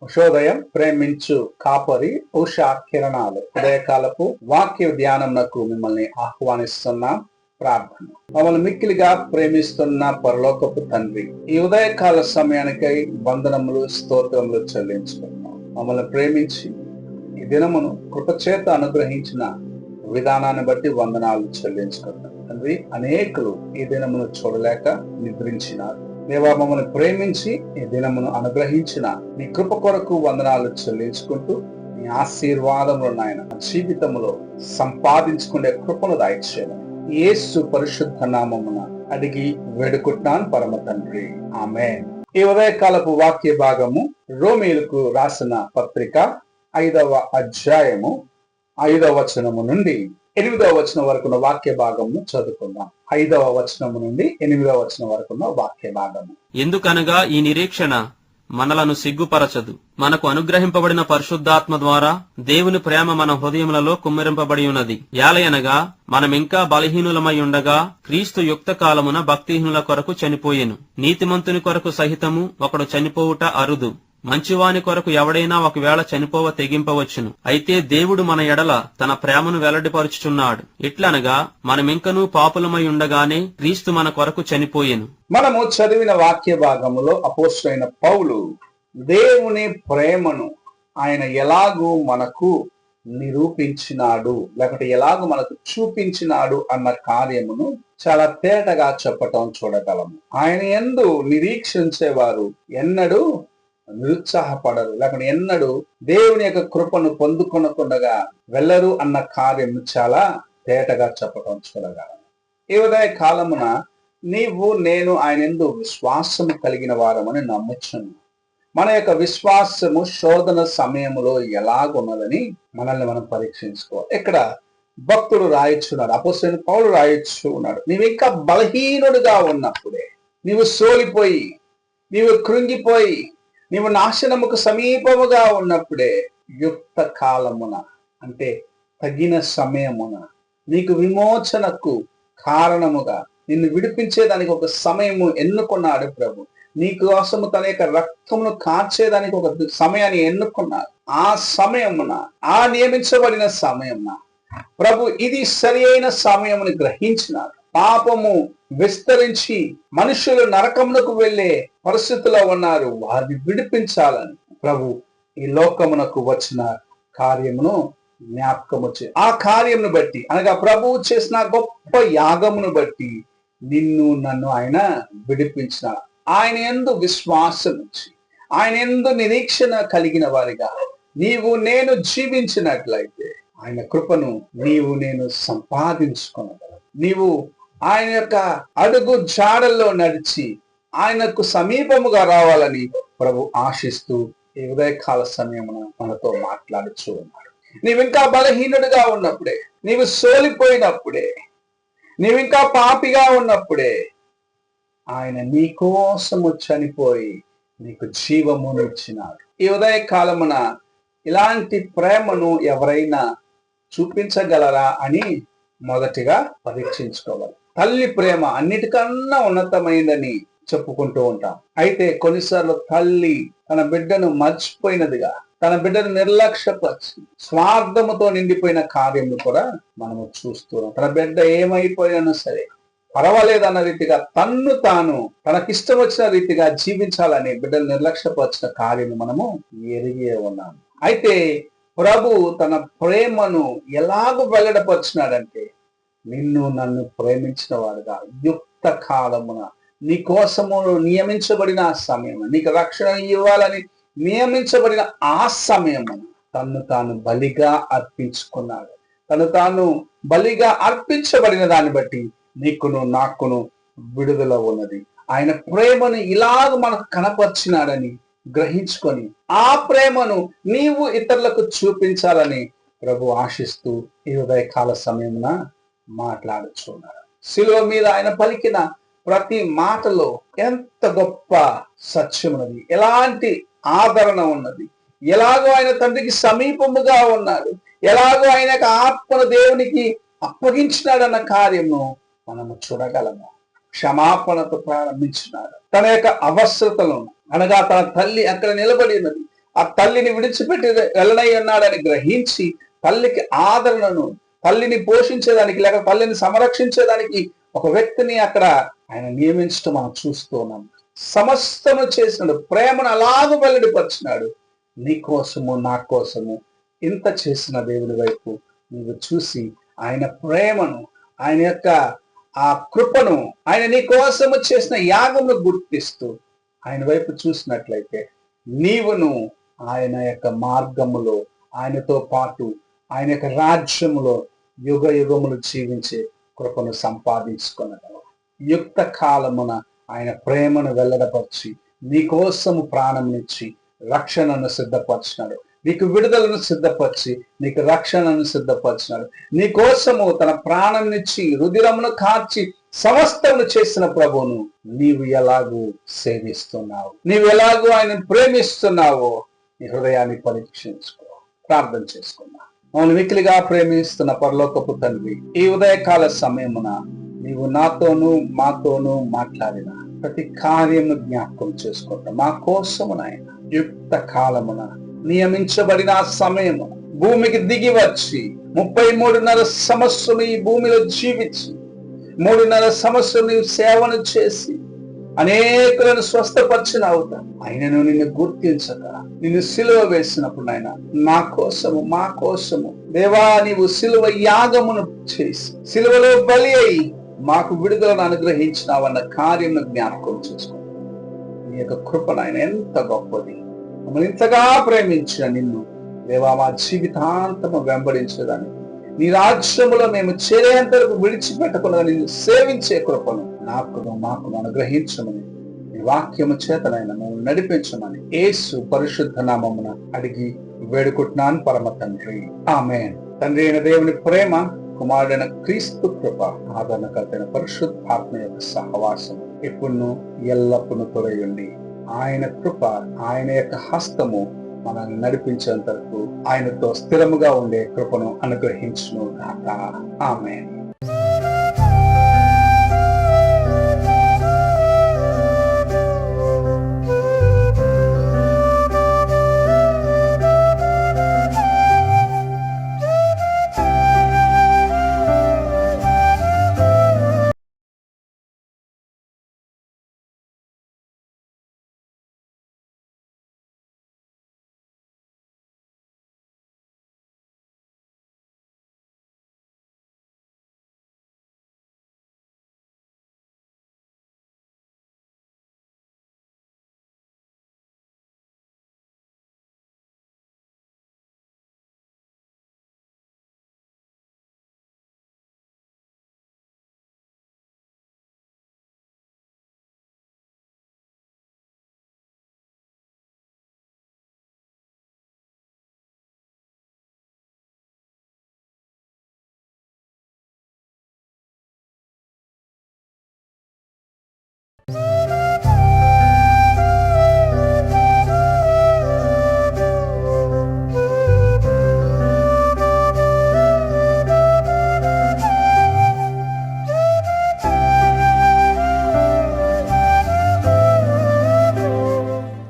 ఉషోదయం ప్రేమించు కాపరి ఉషా కిరణాలు ఉదయకాలపు వాక్య ధ్యానంకు మిమ్మల్ని ఆహ్వానిస్తున్నాం. ప్రార్థన. మమ్మల్ని మిక్కిలిగా ప్రేమిస్తున్న పరలోకపు తండ్రి, ఈ ఉదయకాల సమయానికై వందనములు స్తోత్రములు చెల్లించుకుంటున్నాం. మమ్మల్ని ప్రేమించి ఈ దినమును కృపచేత అనుగ్రహించిన విధానాన్ని బట్టి వందనాలు చెల్లించుకుంటున్నాం. తండ్రి, అనేకులు ఈ దినమును చూడలేక నిద్రించినారు. దేవా, మమ్మల్ని ప్రేమించి ఈ దినమును అనుగ్రహించిన నీ కృప కొరకు వందనాలు చెల్లించుకుంటూ నీ ఆశీర్వాదములు నాయన జీవితంలో సంపాదించుకునే కృపను దయచేయమని యేసు పరిశుద్ధ నామమున అడిగి వేడుకుంటున్నాను పరమ తండ్రి, ఆమేన్. ఈ ఉదయకాలపు వాక్య భాగము రోమీయులకు రాసిన పత్రిక 5వ అధ్యాయము 5వ వచనము నుండి 8వ వచనం వరకున్న వాక్య భాగము చదువుకుందాం. 5వ వచనము నుండి 8వ వచనం వరకున్న వాక్య భాగము. ఎందుకనగా ఈ నిరీక్షణ మనలను సిగ్గుపరచదు. మనకు అనుగ్రహింపబడిన పరిశుద్ధాత్మ ద్వారా దేవుని ప్రేమ మన హృదయములలో కుమ్మరింపబడి ఉన్నది. యాలయనగా మనమింకా బలహీనులమై ఉండగా క్రీస్తు యుక్త కాలమున భక్తిహీనుల కొరకు చనిపోయెను. నీతిమంతుని కొరకు సహితము ఒకడు చనిపోవుట అరుదు. మంచివాని కొరకు ఎవడైనా ఒకవేళ చనిపోవ తెగింపవచ్చును. అయితే దేవుడు మన ఎడల తన ప్రేమను వెల్లడిపరుచుచున్నాడు. ఎట్లనగా మనమింకనూ పాపులమై ఉండగానే క్రీస్తు మన కొరకు చనిపోయెను. మనము చదివిన వాక్య భాగములో అపోస్తలుడైన పౌలు దేవుని ప్రేమను ఆయన ఎలాగూ మనకు నిరూపించినాడు, లేకపోతే ఎలాగూ మనకు చూపించినాడు అన్న కార్యమును చాలా తేటగా చెప్పటం చూడగలము. ఆయన యందు నిరీక్షించేవారు ఎన్నడూ నిరుత్సాహపడరు, లేకపోతే ఎన్నడూ దేవుని యొక్క కృపను పొందుకొనకుండగా వెళ్ళరు అన్న కార్యం చాలా తేటగా చెప్పటం చూడగలము. ఈ ఉదయ కాలమున నీవు నేను ఆయన యందు విశ్వాసము కలిగిన వారమని నమ్ముచున్నాను. మన యొక్క విశ్వాసము శోధన సమయములో ఎలాగున్నదని మనల్ని మనం పరీక్షించుకోవాలి. ఇక్కడ భక్తుడు రాయొచ్చున్నాడు, అపోస్తలుడైన పౌలు రాయొచ్చు ఉన్నాడు. నీవు ఇంకా బలహీనుడుగా ఉన్నప్పుడే, నీవు సోలిపోయి, నీవు కృంగిపోయి, నీవు నాశనముకు సమీపముగా ఉన్నప్పుడే యుక్త కాలమున, అంటే తగిన సమయమున, నీకు విమోచనకు కారణముగా నిన్ను విడిపించేదానికి ఒక సమయము ఎన్నుకున్నాడు ప్రభు. నీ కోసము తన యొక్క రక్తమును కార్చేదానికి ఒక సమయాన్ని ఎన్నుకున్నాడు. ఆ సమయమున, ఆ నియమించబడిన సమయమున ప్రభు ఇది సరి అయిన సమయముని గ్రహించినాడు. పాపము విస్తరించి మనుషులు నరకమునకు వెళ్లే పరిస్థితిలో ఉన్నారు. వారిని విడిపించాలని ప్రభు ఈ లోకమునకు వచ్చిన కార్యమును జ్ఞాపకము ఆ కార్యమును బట్టి, అనగా ప్రభువు చేసిన గొప్ప యాగమును బట్టి నిన్ను నన్ను ఆయన విడిపించినాడు. ఆయన యందు విశ్వాసం ఉంచి, ఆయన యందు నిరీక్షణ కలిగిన వారిగా నీవు నేను జీవించినట్లయితే ఆయన కృపను నీవు నేను సంపాదించుకోగలవు. నీవు ఆయన యొక్క అడుగు జాడల్లో నడిచి ఆయనకు సమీపముగా రావాలని ప్రభు ఆశిస్తూ ఈ ఉదయకాల సమయమున మనతో మాట్లాడుచూ ఉన్నాడు. నీవింకా బలహీనుడిగా ఉన్నప్పుడే, నీవు సోలిపోయినప్పుడే, నీవింకా పాపిగా ఉన్నప్పుడే ఆయన నీ కోసము చనిపోయి నీకు జీవమును ఇచ్చినాడు. ఈ ఉదయకాలమున ఇలాంటి ప్రేమను ఎవరైనా చూపించగలరా అని మొదటిగా పరీక్షించుకోవాలి. తల్లి ప్రేమ అన్నిటికన్నా ఉన్నతమైనదని చెప్పుకుంటూ ఉంటాం. అయితే కొన్నిసార్లు తల్లి తన బిడ్డను మర్చిపోయినదిగా, తన బిడ్డను నిర్లక్ష్యపరిచి స్వార్థముతో నిండిపోయిన కార్యము కూడా మనము చూస్తున్నాం. తన బిడ్డ ఏమైపోయినా సరే పర్వాలేదన్న రీతిగా తన్ను తాను తనకిష్టం వచ్చిన రీతిగా జీవించాలని బిడ్డలు నిర్లక్ష్యపరిచిన కార్యము మనము ఎరిగే ఉన్నాం. అయితే ప్రభు తన ప్రేమను ఎలాగూ వెల్లడపరిచినాడంటే, నిన్ను నన్ను ప్రేమించిన వాడుగా యుక్త కాలమున నీ కోసము నియమించబడిన ఆ సమయం, నీకు రక్షణ ఇవ్వాలని నియమించబడిన ఆ సమయమున తన్ను తాను బలిగా అర్పించుకున్నాడు. తను తాను బలిగా అర్పించబడిన దాన్ని బట్టి నీకును నాకును విడుదల ఉన్నది. ఆయన ప్రేమను ఇలాగ మనకు కనపరిచినాడని గ్రహించుకొని ఆ ప్రేమను నీవు ఇతరులకు చూపించాలని ప్రభు ఆశిస్తూ ఈ ఉదయకాల సమయమున మాట్లాడుచున్నాడు. శిలువ మీద ఆయన పలికిన ప్రతి మాటలో ఎంత గొప్ప సత్యం ఉన్నది, ఎలాంటి ఆదరణ ఉన్నది, ఎలాగో ఆయన తండ్రికి సమీపముగా ఉన్నాడు, ఎలాగో ఆయన ఆత్మను దేవునికి అప్పగించినాడన్న కార్యము మనము చూడగలము. క్షమాపణతో ప్రారంభించినాడు. తన యొక్క అవసరతలను, అనగా తన తల్లి అక్కడ నిలబడి ఉన్నది, ఆ తల్లిని విడిచిపెట్టి వెళ్ళనై ఉన్నాడని గ్రహించి తల్లికి ఆదరణను, తల్లిని పోషించేదానికి లేక తల్లిని సంరక్షించేదానికి ఒక వ్యక్తిని అక్కడ ఆయన నియమించడం మనం చూస్తూ ఉన్నాం. సమస్తము చేసినాడు, ప్రేమను అలాగూ వెల్లడిపరిచినాడు. నీ కోసము నా కోసము ఇంత చేసిన దేవుని వైపు నీవు చూసి ఆయన ప్రేమను, ఆయన యొక్క ఆ కృపను, ఆయన నీ కోసము చేసిన యాగమును గుర్తిస్తూ ఆయన వైపు చూసినట్లయితే నీవును ఆయన యొక్క మార్గములో, ఆయనతో పాటు ఆయన యొక్క రాజ్యములో యుగ యుగములు జీవించే కృపను సంపాదించుకున్నాడు. యుక్త కాలమున ఆయన ప్రేమను వెల్లడపరిచి నీ కోసము ప్రాణంనిచ్చి రక్షణను సిద్ధపరిచినాడు. నీకు విడుదలను సిద్ధపరిచి నీకు రక్షణను సిద్ధపరిచినాడు. నీ కోసము తన ప్రాణంనిచ్చి రుధిరమును కార్చి సమస్తమును చేసిన ప్రభువును నీవు ఎలాగూ సేవిస్తున్నావు, నీవు ఎలాగూ ఆయన ప్రేమిస్తున్నావో నీ హృదయాన్ని పరీక్షించుకో. ప్రార్థన చేసుకున్నా. మమ్మల్ని మిక్కిలిగా ప్రేమిస్తున్న పరలోకపు తండ్రి, ఈ ఉదయకాల సమయమున నీవు నాతోనూ మాతోనూ మాట్లాడిన ప్రతి కార్యము జ్ఞాపకం చేసుకుంటా. మా కోసము నాయన యుక్త కాలమున నియమించబడిన ఆ సమయము భూమికి దిగి వచ్చి 33.5 సంవత్సరం ఈ భూమిలో జీవించి 3.5 సంవత్సరం నీవు సేవను చేసి అనేకులను స్వస్థపరిచిన అవుతా. ఆయనను నిన్ను గుర్తించక నిన్ను సిలువ వేసినప్పుడు నాయన నా కోసము మా కోసము దేవా నీవు సిలువ యాగమును చేసి సిలువలో బలి అయి మాకు విడుదలను అనుగ్రహించినావన్న కార్యమును జ్ఞాపకం చేసుకో. నీ యొక్క కృప నాయన ఎంత గొప్పది. మమ్మల్ని ఇంతగా ప్రేమించిన నిన్ను దేవా మా జీవితాంతము వెంబడించేదాన్ని, నీ రాజ్యములో మేము చేరేంతరకు విడిచిపెట్టకుండా నిన్ను సేవించే కృపను మాకు అనుగ్రహించమని నీ వాక్యము చేతనైనా మేము నడిపించమని యేసు పరిశుద్ధ నామమున అడిగి వేడుకుంటున్నాను పరమ తండ్రి, ఆమేన్. తండ్రి అయిన దేవుని ప్రేమ, కుమారుడైన క్రీస్తు కృప, ఆదరణకర్తైన పరిశుద్ధాత్మ యొక్క సహవాసం ఎప్పుడును ఎల్లప్పుడూ తొలగిండి ఆయన కృప, ఆయన యొక్క హస్తము మనల్ని నడిపించేంత వరకు ఆయనతో స్థిరముగా ఉండే కృపను అనుగ్రహించును గాక. ఆమేన్.